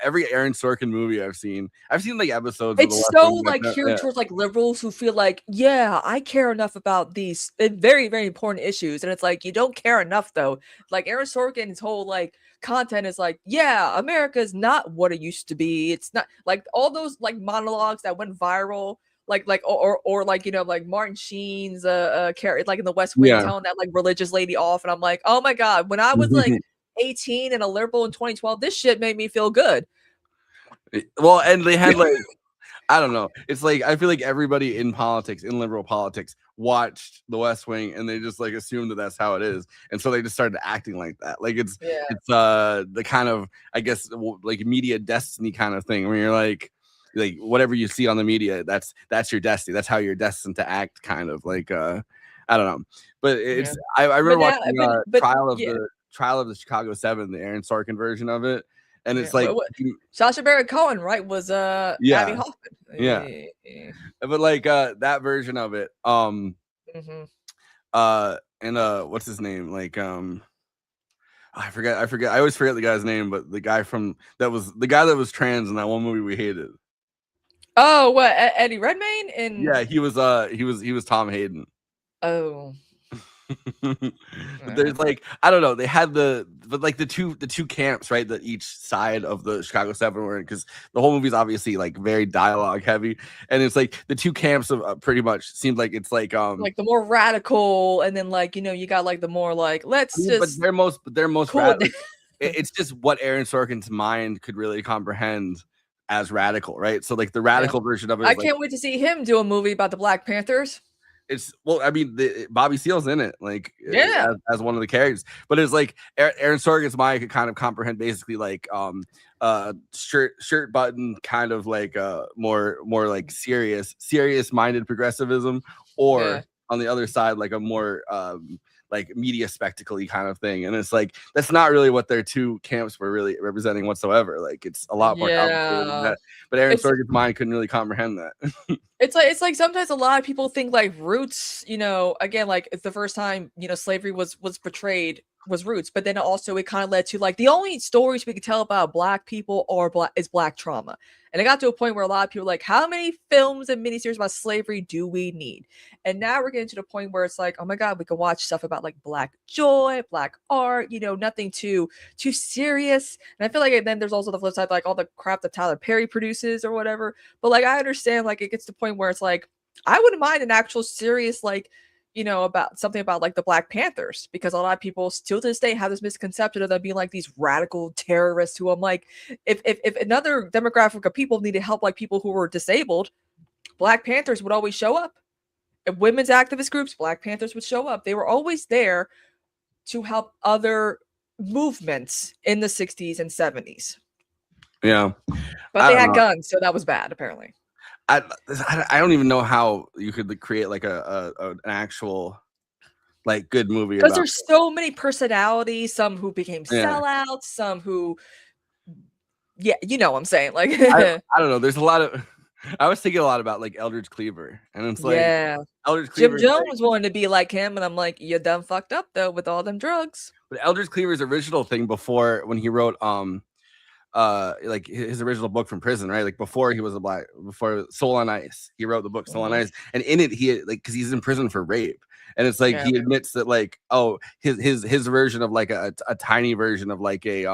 every Aaron Sorkin movie I've seen episodes. It's of so geared towards liberals who feel I care enough about these very, very important issues, and it's you don't care enough though. Aaron Sorkin's whole content is America is not what it used to be. It's not all those monologues that went viral. Martin Sheen's character in The West Wing telling that religious lady off, and I'm like, oh my god, when I was 18 and a liberal in 2012, this shit made me feel good. Well, and they had I don't know. It's I feel like everybody in liberal politics, watched The West Wing, and they just assumed that that's how it is, and so they just started acting like that. It's the kind of, I guess, media destiny kind of thing where you're whatever you see on the media, that's your destiny. That's how you're destined to act, kind of I don't know. But it's I remember watching Trial of the Chicago 7, the Aaron Sorkin version of it, and it's Sacha Baron Cohen, right? Was Abby Hoffman. Yeah. But that version of it, and what's his name? I forget. I always forget the guy's name, but the guy that was trans in that one movie we hated. Oh, what, Eddie Redmayne? Yeah, he was Tom Hayden. Oh. There's I don't know. They had the two camps, right? That each side of the Chicago 7 were in, because the whole movie is obviously very dialogue heavy, and it's the two camps of pretty much seemed like it's the more radical, and then you got the more let's just. But they're most cool. radical. It's just what Aaron Sorkin's mind could really comprehend as radical, right? So the radical version of it. I can't wait to see him do a movie about the Black Panthers. It's Bobby Seale's in it, as one of the characters. But it's Aaron Sorkin's mind could kind of comprehend basically shirt button kind of more serious minded progressivism, or on the other side a more like media spectacle-y kind of thing. And it's like that's not really what their two camps were really representing whatsoever. Like it's a lot more complicated than that. But Aaron Sorkin's mind couldn't really comprehend that. It's like sometimes a lot of people think like Roots, you know, again, like it's the first time, you know, slavery was portrayed was Roots, but then also it kind of led to like the only stories we could tell about Black people is Black trauma. And it got to a point where a lot of people were like, how many films and miniseries about slavery do we need? And now we're getting to the point where it's like, oh my God, we can watch stuff about like Black joy, Black art, you know, nothing too serious. And I feel like then there's also the flip side, like all the crap that Tyler Perry produces or whatever. But like I understand, like it gets to the point where it's like, I wouldn't mind an actual serious, like, you know, about something about like the Black Panthers, because a lot of people still to this day have this misconception of them being like these radical terrorists who I'm like, if another demographic of people needed help, like people who were disabled, Black Panthers would always show up. If women's activist groups, Black Panthers would show up. They were always there to help other movements in the 60s and 70s. Yeah. But they had guns, so that was bad, apparently. I don't even know how you could create like an actual like good movie, because there's so many personalities, some who became sellouts, some who you know what I'm saying, like I don't know, there's a lot of I was thinking a lot about like Eldridge Cleaver, and it's like Eldridge Cleaver, Jim Jones wanted to be like him, and I'm like, you done fucked up though with all them drugs. But Eldridge Cleaver's original thing before, when he wrote like his original book from prison, right? Like before before Soul on Ice, he wrote the book Soul on Ice, and in it he like, because he's in prison for rape, and it's like he admits that like, oh, his version of like a tiny version of like a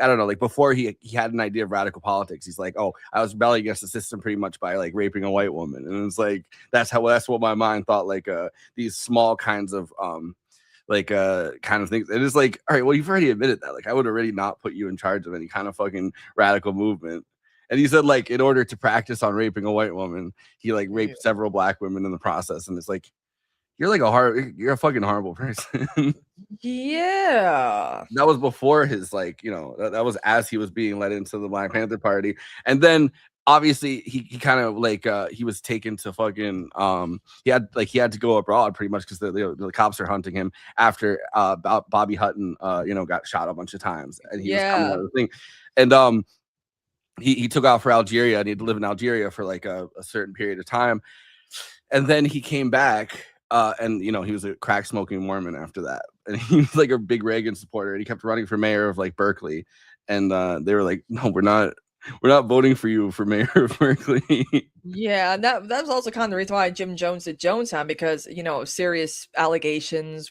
I don't know, like before he had an idea of radical politics, he's like, oh, I was rebelling against the system pretty much by like raping a white woman, and it's like that's what my mind thought, like these small kinds of kind of things. It is like, all right, well, you've already admitted that. Like, I would already not put you in charge of any kind of fucking radical movement. And he said, like, in order to practice on raping a white woman, he like raped several Black women in the process. And it's like, you're a fucking horrible person. Yeah. That was before his, like, you know, that was as he was being led into the Black Panther Party. And then obviously he kind of like he was taken to fucking he had to go abroad pretty much because the cops are hunting him after Bobby Hutton you know, got shot a bunch of times, and he was coming out of the thing, and he took off for Algeria, and he had to live in Algeria for like a certain period of time, and then he came back and you know, he was a crack smoking Mormon after that, and he was like a big Reagan supporter, and he kept running for mayor of like Berkeley, and they were like, no, we're not voting for you for mayor of Berkeley. Yeah, and that was also kind of the reason why Jim Jones did Jonestown, because, you know, serious allegations,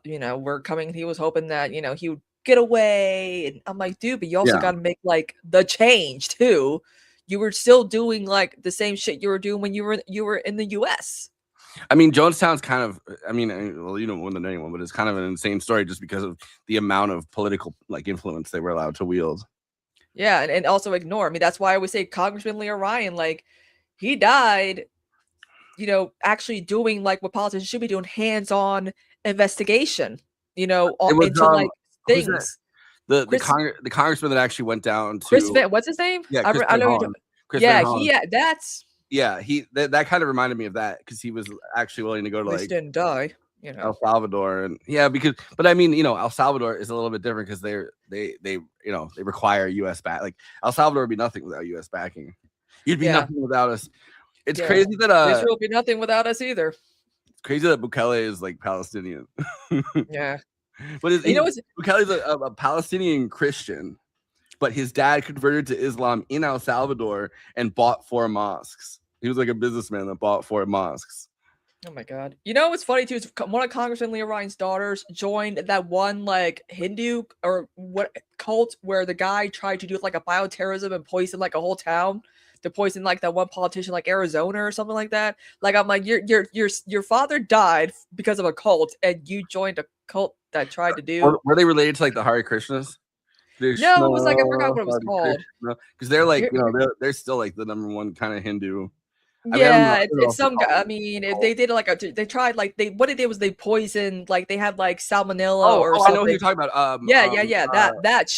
you know, were coming. He was hoping that, you know, he would get away. And I'm like, dude, but you also got to make like the change too. You were still doing like the same shit you were doing when you were in the U.S. I mean, Jonestown's kind of, I mean, well, you know more than anyone, but it's kind of an insane story just because of the amount of political like influence they were allowed to wield. Yeah, and also ignore. I mean, that's why I always say Congressman Leo Ryan, like, he died, you know, actually doing like what politicians should be doing, hands-on investigation, you know, into like things. The congressman that actually went down to what's his name? Yeah, I know. That kind of reminded me of that, because he was actually willing to go to like didn't die. You know, El Salvador, and but I mean, you know, El Salvador is a little bit different because they you know, they require U.S. back. Like El Salvador would be nothing without U.S. backing. You'd be nothing without us. It's crazy that Israel would be nothing without us either. It's crazy that Bukele is like Palestinian. Yeah, but Bukele's a Palestinian Christian, but his dad converted to Islam in El Salvador and bought 4 mosques. He was like a businessman that bought 4 mosques. Oh my God. You know what's funny too is one of Congressman Leo Ryan's daughters joined that one like Hindu or what cult where the guy tried to do like a bioterrorism and poison like a whole town to poison like that one politician like Arizona or something like that. Like, I'm like, your father died because of a cult and you joined a cult that tried to do. Were they related to like the Hare Krishnas? No, it was like, I forgot what it was called. Because they're like, you know, they're still like the #1 kind of Hindu. It's some guy. I mean, if they did like they tried like what they did was they poisoned, like they had like salmonella or something. I know what you're talking about.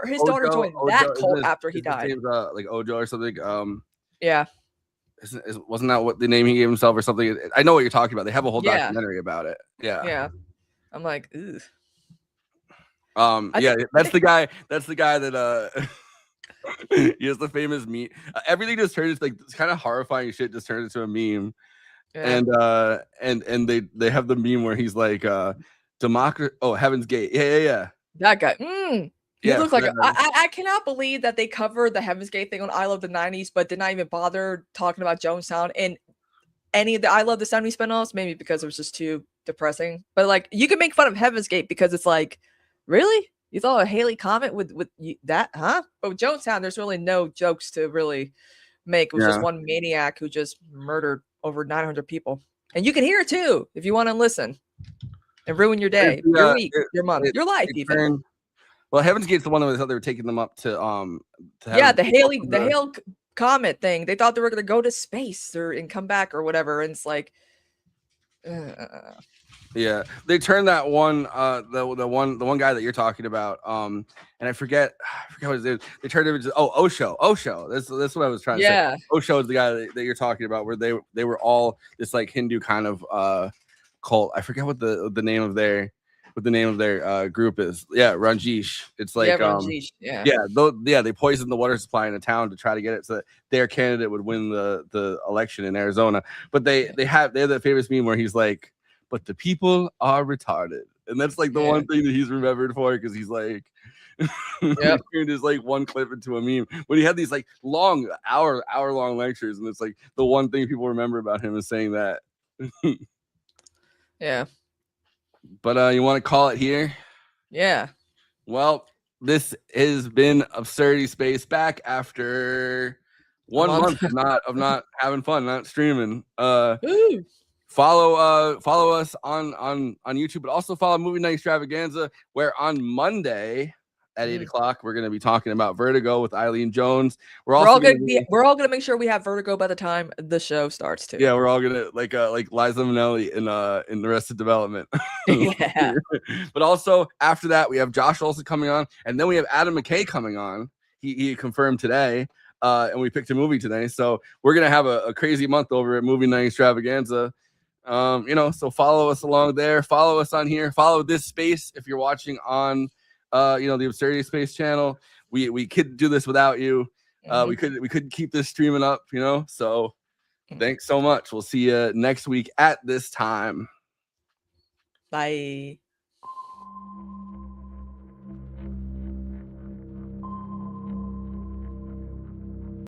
His daughter joined that cult after he died. Like Ojo or something. Yeah. Wasn't that what the name he gave himself or something? I know what you're talking about. They have a whole documentary about it. Yeah. Yeah. I'm like, ugh. Yeah, that's the guy. That's the guy that he has the famous meme. Everything just turns like it's kind of horrifying shit. Just turns into a meme, Yeah. and they have the meme where he's like, democracy. Oh, Heaven's Gate. Yeah. That guy. He Yeah, looks like that- I cannot believe that they covered the Heaven's Gate thing on I Love the 90s, but did not even bother talking about Jonestown in any of the I Love the 70s spinoffs, maybe because it was just too depressing. But like you can make fun of Heaven's Gate because it's like, really? You thought a Haley Comet with that, huh? But with Jonestown, there's really no jokes to really make. It was just one maniac who just murdered over 900 people. And you can hear it too if you want to listen and ruin your day, your week, your month, your life, even. Well, Heaven's Gate's the one that was they were taking them up to the Hale Comet thing. They thought they were gonna go to space and come back or whatever. And it's like, yeah, they turned that one the one guy that you're talking about and I forget what his name is. They turned him into Osho. That's what I was trying to say. Osho is the guy that you're talking about where they were all this like Hindu kind of cult. I forget what the name of their group is. Yeah, Ranjish. It's like Ranjish. They poisoned the water supply in a town to try to get it so that their candidate would win the election in Arizona. But they have that famous meme where he's like, but the people are retarded. And that's like the one thing that he's remembered for because he's like he turned his like one clip into a meme when he had these like long hour-long lectures, and it's like the one thing people remember about him is saying that. Yeah. But you want to call it here? Yeah. Well, this has been Absurdity Space back after 1 month of not having fun, not streaming. Follow us on YouTube, but also follow Movie Night Extravaganza, where on Monday at 8 o'clock we're going to be talking about Vertigo with Eileen Jones. We're all gonna make sure we have Vertigo by the time the show starts too. Yeah, we're all gonna like Liza Minnelli in Arrested Development. Yeah. But also after that we have Josh Olson coming on, and then we have Adam McKay coming on. He confirmed today, and we picked a movie today. So we're gonna have a crazy month over at Movie Night Extravaganza. So follow us along there. Follow us on here. Follow this space if you're watching on the Absurdity Space channel. We could do this without you. We couldn't keep this streaming up, so thanks so much. We'll see you next week at this time. Bye.